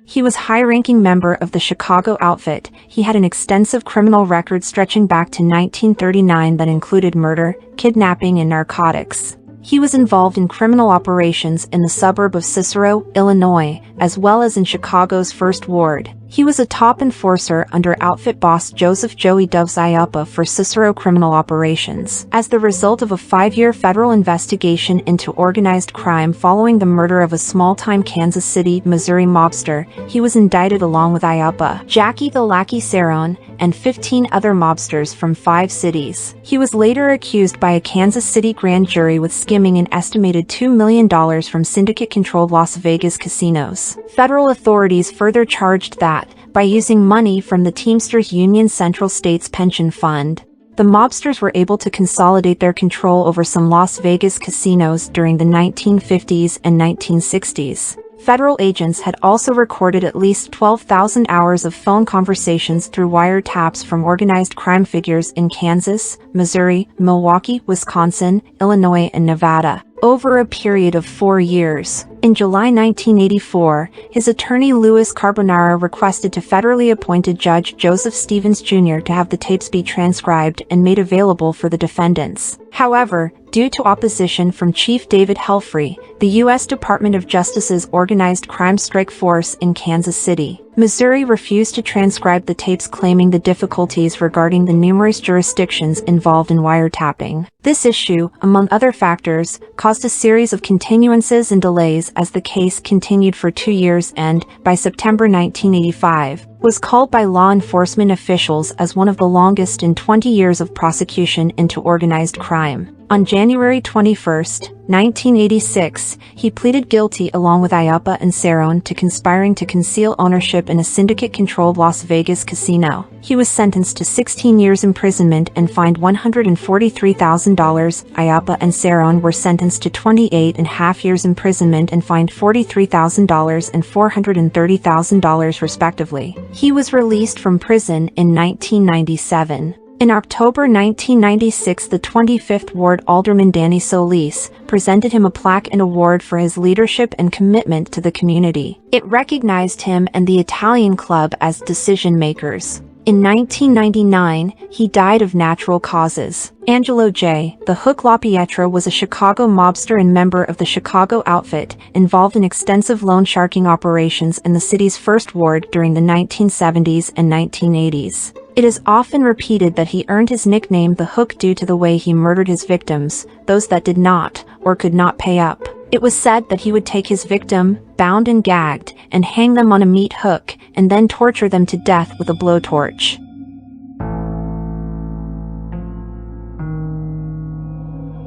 He was a high-ranking member of the Chicago outfit. He had an extensive criminal record stretching back to 1939 that included murder, kidnapping, and narcotics. He was involved in criminal operations in the suburb of Cicero, Illinois, as well as in Chicago's First Ward. He was a top enforcer under outfit boss Joseph "Joey Doves" Iappa for Cicero criminal operations. As the result of a 5-year federal investigation into organized crime following the murder of a small-time Kansas City, Missouri mobster, he was indicted along with Iappa, Jackie the Lackey Cerrone, and 15 other mobsters from 5 cities. He was later accused by a Kansas City grand jury with skimming an estimated $2 million from syndicate-controlled Las Vegas casinos. Federal authorities further charged that, by using money from the Teamsters Union Central States Pension Fund, the mobsters were able to consolidate their control over some Las Vegas casinos during the 1950s and 1960s. Federal agents had also recorded at least 12,000 hours of phone conversations through wiretaps from organized crime figures in Kansas, Missouri, Milwaukee, Wisconsin, Illinois, and Nevada, over a period of 4 years. In July 1984, his attorney Louis Carbonara requested to federally appointed Judge Joseph Stevens Jr. to have the tapes be transcribed and made available for the defendants. However, due to opposition from Chief David Helfrey, the U.S. Department of Justice's organized crime strike force in Kansas City, Missouri refused to transcribe the tapes, claiming the difficulties regarding the numerous jurisdictions involved in wiretapping. This issue, among other factors, caused a series of continuances and delays as the case continued for 2 years and, by September 1985, was called by law enforcement officials as one of the longest in 20 years of prosecution into organized crime. On January 21, 1986, he pleaded guilty along with Iappa and Cerrone to conspiring to conceal ownership in a syndicate-controlled Las Vegas casino. He was sentenced to 16 years imprisonment and fined $143,000. Iappa and Cerrone were sentenced to 28.5 years imprisonment and fined $43,000 and $430,000 respectively. He was released from prison in 1997. In October 1996, the 25th Ward Alderman Danny Solis presented him a plaque and award for his leadership and commitment to the community. It recognized him and the Italian Club as decision-makers. In 1999, he died of natural causes. Angelo "The Hook" LaPietra was a Chicago mobster and member of the Chicago outfit, involved in extensive loan sharking operations in the city's First Ward during the 1970s and 1980s. It is often repeated that he earned his nickname "The Hook" due to the way he murdered his victims, those that did not, or could not pay up. It was said that he would take his victim, bound and gagged, and hang them on a meat hook, and then torture them to death with a blowtorch.